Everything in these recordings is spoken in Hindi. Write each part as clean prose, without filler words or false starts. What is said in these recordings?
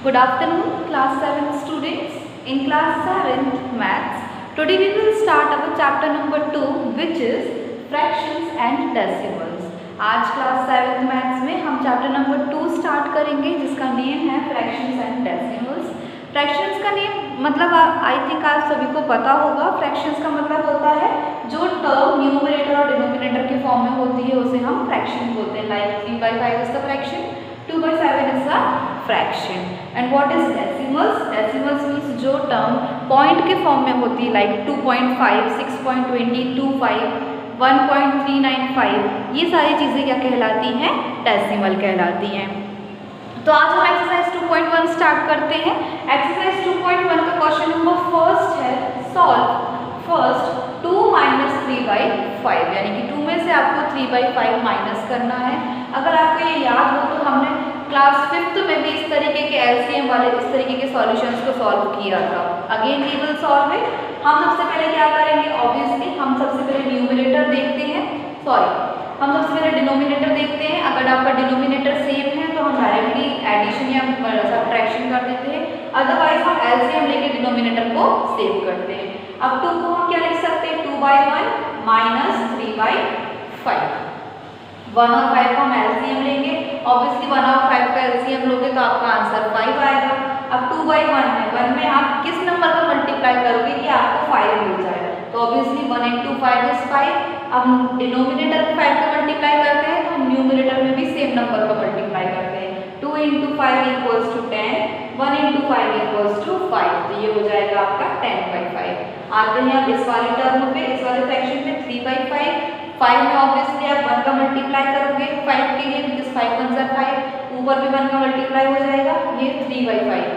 Good afternoon, class 7 students. In class 7th maths, today we will start our chapter number 2, which is fractions and decimals. आज क्लास 7th मैथ्स में हम चैप्टर नंबर 2 स्टार्ट करेंगे, जिसका नेम है फ्रैक्शंस एंड डेसिमल्स। फ्रैक्शंस का नेम मतलब आई थिंक आप सभी को पता होगा। फ्रैक्शंस का मतलब होता है जो टर्म न्यूमरेटर और डिनोमिनेटर के फॉर्म में होती है उसे हम फ्रैक्शन बोलते हैं। Like 3/5 is the fraction, 2/7 is a fraction. And what is decimals? Decimals means जो टर्म पॉइंट के फॉर्म में होती है, लाइक 2.5, 6.2025, 1.395, ये सारी चीज़ें क्या कहलाती हैं? डेसिमल कहलाती हैं। तो आज हम एक्सरसाइज 2.1 स्टार्ट करते हैं। एक्सरसाइज 2.1 का क्वेश्चन नंबर फर्स्ट है, सॉल्व फर्स्ट 2 - 3/5, यानी कि 2 में से आपको 3/5 माइनस करना है। अगर आपको ये याद हो तो हमने क्लास 5th में भी इस तरीके के एलसीएम वाले इस तरीके के सॉल्यूशंस को सॉल्व किया था। Again we will solve it. हम सबसे पहले क्या करेंगे? ऑब्वियसली हम सबसे पहले न्यूमरेटर देखते हैं, हम सबसे पहले डिनोमिनेटर देखते हैं। अगर आपका डिनोमिनेटर सेम है तो हम डायरेक्टली एडिशन या सब्ट्रैक्शन कर देते हैं, अदरवाइज हम एलसीएम लेके डिनोमिनेटर को सेव करते हैं। अब 2 को हम क्या लिख सकते हैं? 2/1 - 3/5। 1 और 5 को हम एलसीएम लेंगे। ऑब्वियसली 1 और 5 का एलसीएम लोगे तो आपका आंसर 5 आएगा। अब 2/1 है, 1 में आप किस नंबर का मल्टीप्लाई करोगे कि आपको 5 मिल जाए? तो ऑब्वियसली 1 × 5 इज 5। अब डिनोमिनेटर में 5 का मल्टीप्लाई करते हैं तो हम न्यूमरेटर में भी सेम नंबर का मल्टीप्लाई करते हैं। 2 × 5 = 10, 1 × 5 = 5, तो ये हो जाएगा आपका 10/5। आते हैं अब इस वाले टर्म पे, इस वाले फ्रैक्शन पे 3/5। 5 में ऑब्वियसली आप 1 का मल्टीप्लाई करोगे 5 के लिए, बिकॉज 5 × 1 = 5, ऊपर भी 1 का मल्टीप्लाई हो जाएगा, ये 3/5।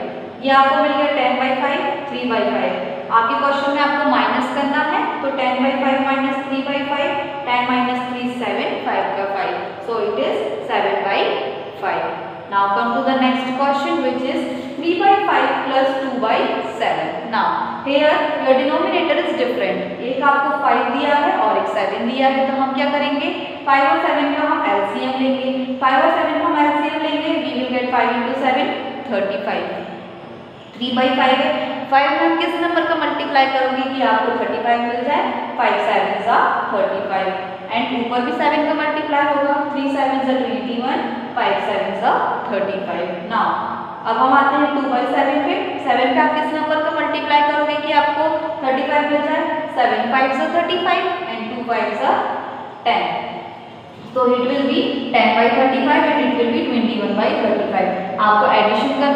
ये आपको मिल गया 10/5, 3/5। आपके क्वेश्चन में आपको माइनस करना है, तो 10/5 - 3/5, 10 - 3 7, 5 का 5, so it is 7/5. Now come to the next question, which is 3/5 + 2/7. Now here your denominator is different. एक आपको 5 दिया है और एक 7 दिया है, तो हम क्या करेंगे? 5 और 7 का हम एलसीएम लेंगे। 5 और 7 का हम एलसीएम लेंगे, we will get 5 × 7 35। 3/5 है, 5 में हम किस नंबर का मल्टीप्लाई करोगे कि आपको 35 मिल जाए? 5 7 = 35, एंड ऊपर भी 7 का मल्टीप्लाई होगा, 3 7 = 21, 5 7 = 35। नाउ अब हम आते हैं 2/7 पे। 7 पे आप किस नंबर का मल्टीप्लाई करोगे कि आपको 35 मिल जाए? 7 5 = 35 एंड 2 5 = 10, तो it will be 10/35 and it will be 21/35। आपको एडिशन का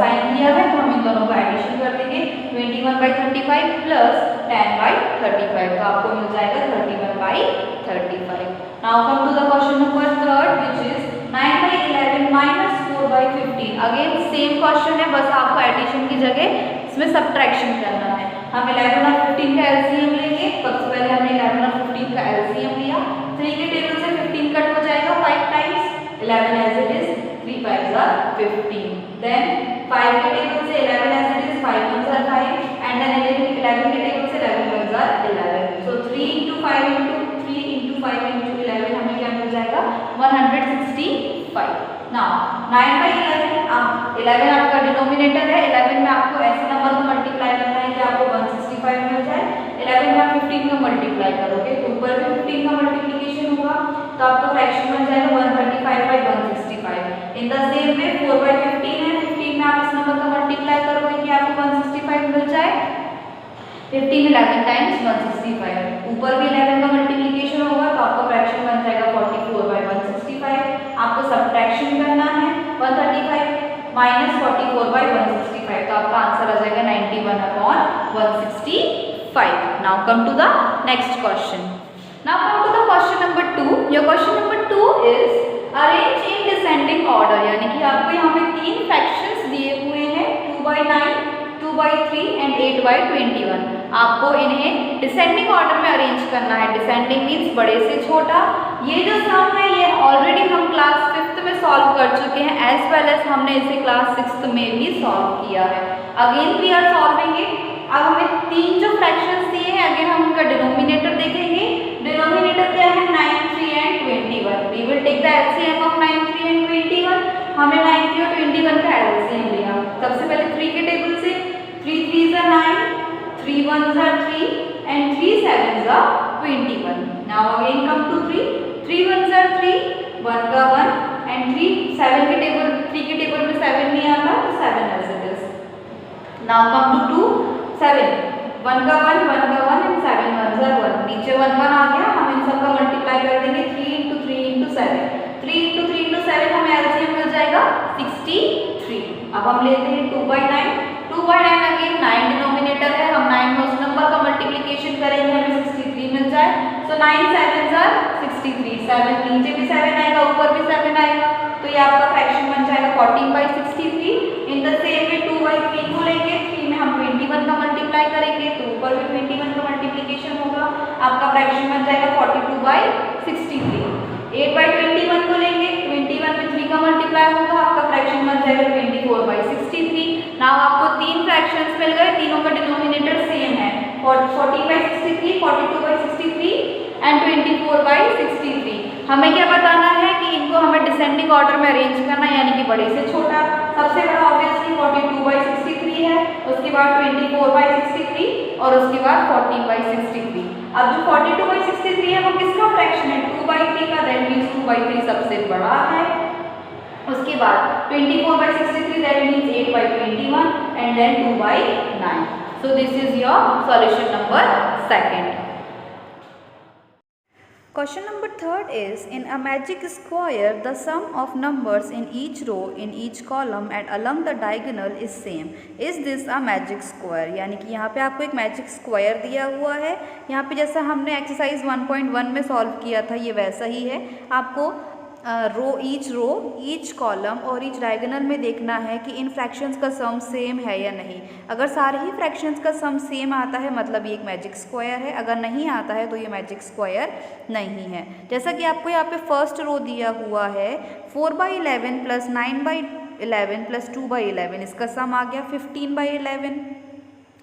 साइन दिया है तो हम इन दोनों का एडिशन कर देंगे। 21/35 + 10/35, तो आपको मिल जाएगा 31/35। Now come to the question number 3, which is 9/11 - 4/15। Again same question है, बस आपको एडिशन की जगह इसमें सब्ट्रैक्शन करना है। हम 11 और 15 का एलसीएम लेंगे। सबसे पहले हमने 11 और 15 का एलसीएम लिया। 3 के टेबल से 15 कट हो जाएगा 5 times, 11 as it is, 3 5 = 15। Then 5 के टेबल से 11 as it is, 5 1 = 5, and then 11 के टेबल से 11 1 = 11। सो 3 × 5 × 3 × 5 × 11 हमें क्या मिल जाएगा? 165। नाउ 9/11, आप 11 आपका डिनोमिनेटर है, 11 में आपको ऐसे नंबर को मल्टीप्लाई करना है कि आपको 165 मिल जाए। 11 में आप 15 का मल्टीप्लाई करोगे तो ऊपर भी 15 का मल्टीप्लिकेशन होगा, तो आपका फ्रैक्शन बन जाएगा 135/165। इन द सेम वे 4/15 है, 15 में आप इस नंबर का मल्टीप्लाई करोगे कि आपको 165 मिल जाए। 15 11 टाइम्स 165, ऊपर भी 11 का मल्टीप्लिकेशन होगा, तो आपका फ्रैक्शन बन जाएगा 44/165। आपको सब्ट्रैक्शन करना है 135 - 44/165, तो आपका आंसर आ जाएगा 91/165। Now come to the next question. Now come to the question number 2। Your question number 2 is arrange in descending order, यानी कि आपको यहाँ पे 3 फ्रैक्शंस दिए हुए हैं, 2/9, 2/3 एंड 8/21। आपको इन्हें डिसेंडिंग ऑर्डर में अरेंज करना है। डिसेंडिंग मीन्स बड़े से छोटा। ये जो सम है ये ऑलरेडी हम क्लास 5th में सॉल्व कर चुके हैं, एज वेल एज हमने इसे क्लास 6th में भी सॉल्व किया है। Again we are solving it. अब हमें 3 जो फ्रैक्शंस दिए हैं, अगेन हम उनका डिनोमिनेटर देखेंगे। डिनोमिनेटर क्या है? 9 3 and 21। We will take the LCM of 9 3 and 21। हमने 9 3 और 21 का एलसीएम लिया। 1s are 3 and 3 7s are 21. Now again come to 3. 3 1s are 3, 1 का 1 and 3 7 के टेबल 3 के टेबल में 7 नहीं आता तो 7 as it is. Now come to 2 7. 1 का 1 1 का 1 and 7 1s are 1. नीचे 1 1 आ गया, हम इन सब का मल्टीप्लाई कर देंगे 3 into 3 into 7. 3 into 3 into 7 हमें एलसीएम मिल जाएगा 63. अब हम लेते हैं 2 by 9. 2 by 9 अगेन 9 डिनोमिनेटर है, हम 9 में उस नंबर का मल्टीप्लिकेशन करेंगे हमें 63 मिल जाए. सो 9 7s are 63. 7 नीचे भी 7 आएगा, ऊपर भी 7 आएगा, तो ये आपका फ्रैक्शन बन जाएगा 14 by 63. In the same way 2 by 3 को लेंगे, 3 में हम 21 का मल्टीप्लाई करेंगे तो ऊपर भी 21 का मल्टीप्लिकेशन होगा, आपका फ्रैक्शन बन जाएगा 42 by 63. 8 by 21 को लेंगे, 21 में 3 का मल्टीप्लाई होगा, आपका फ्रैक्शन बन जाएगा 24 by 63. नाउ आपको तीन फ्रैक्शंस मिल गए, तीनों का डिनोमिनेटर सेम है, 40 by 63, 42 by 63 एंड 24 by 63. हमें क्या बताना है कि इनको हमें डिसेंडिंग ऑर्डर में अरेंज करना है, यानी कि बड़े से छोटा. सबसे बड़ा ऑब्वियसली 42 by 63 है, उसके बाद 24 by 63 और उसके बाद 40 by 63. अब जो 42 by 63 है वो किसका फ्रैक्शन है? 2 by 3 का, दैट मीन्स 2 by 3 सबसे बड़ा है. उसके बाद 24 by 63 that means 8 by 21 and then 2 by 9. So this is your solution number second. Question number 3 is, in a magic square, the sum of numbers in each row, in each column and along the diagonal is same. Is this a magic square? यानी कि यहाँ पे आपको एक मैजिक स्क्वायर दिया हुआ है. यहाँ पे जैसा हमने एक्सरसाइज 1.1 में सॉल्व किया था ये वैसा ही है. आपको रो ईच कॉलम और ईच डायगोनल में देखना है कि इन फ्रैक्शंस का सम सेम है या नहीं. अगर सारे ही फ्रैक्शंस का सम सेम आता है मतलब ये एक मैजिक स्क्वायर है, अगर नहीं आता है तो ये मैजिक स्क्वायर नहीं है. जैसा कि आपको यहाँ पे फर्स्ट रो दिया हुआ है 4 by 11 plus 9 by 11 plus 2 by 11, इसका सम आ गया 15 by 11.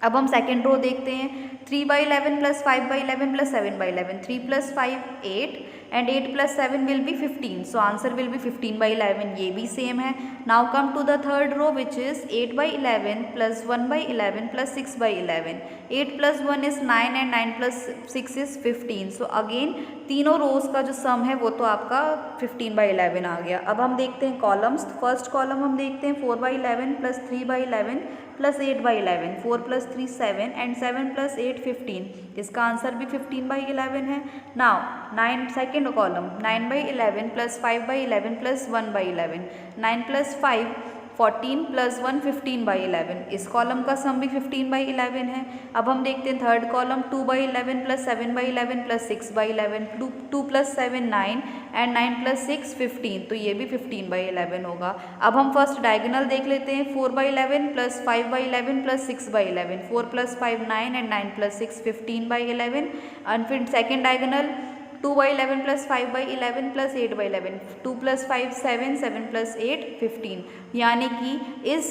अब हम सेकेंड रो देखते हैं 3 by 11 plus 5 by 11 plus 7 by 11. 3 plus 5 8 and 8 plus 7 will be 15. So answer will be 15 by 11. ये भी सेम है. Now come to the third row which is 8 by 11 plus 1 by 11 plus 6 by 11. 8 plus 1 is 9 and 9 plus 6 is 15. So again तीनों रोज का जो सम है वो तो आपका 15 by 11 आ गया. अब हम देखते हैं कॉलम्स. फर्स्ट कॉलम हम देखते हैं 4 by 11 plus 3 by 11 plus 8 by 11. 4 plus 3 7 and 7 plus 8 15. इसका आंसर भी 15 by 11 है. Now 9 second column 9 by 11 plus 5 by 11 plus 1 by 11. 9 plus 5 14 plus 1 15 by 11. इस कॉलम का सम भी 15 by 11 है. अब हम देखते हैं third column 2 by 11 plus 7 by 11 plus 6 by 11. 2 plus 7 9 and 9 plus 6 15, तो ये भी 15 by 11 होगा. अब हम फर्स्ट डायगोनल देख लेते हैं 4 by 11 plus 5 by 11 plus 6 by 11. 4 plus 5 9 and 9 plus 6 15 by 11. And फिर second diagonal 2 by 11 plus 5 by 11 plus 8 by 11. 2 plus 5 7, 7 plus 8 15. यानी कि इस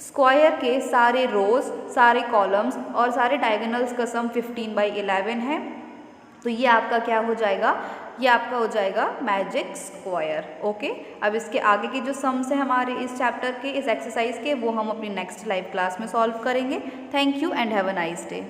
स्क्वायर के सारे रोज, सारे कॉलम्स और सारे डायगोनल्स का सम 15 by 11 है. तो ये आपका क्या हो जाएगा? ये आपका हो जाएगा मैजिक स्क्वायर. ओके. अब इसके आगे के जो सम्स हैं हमारे इस चैप्टर के, इस एक्सरसाइज के, वो हम अपनी नेक्स्ट लाइव क्लास में सॉल्व करेंगे. Thank you and have a nice day.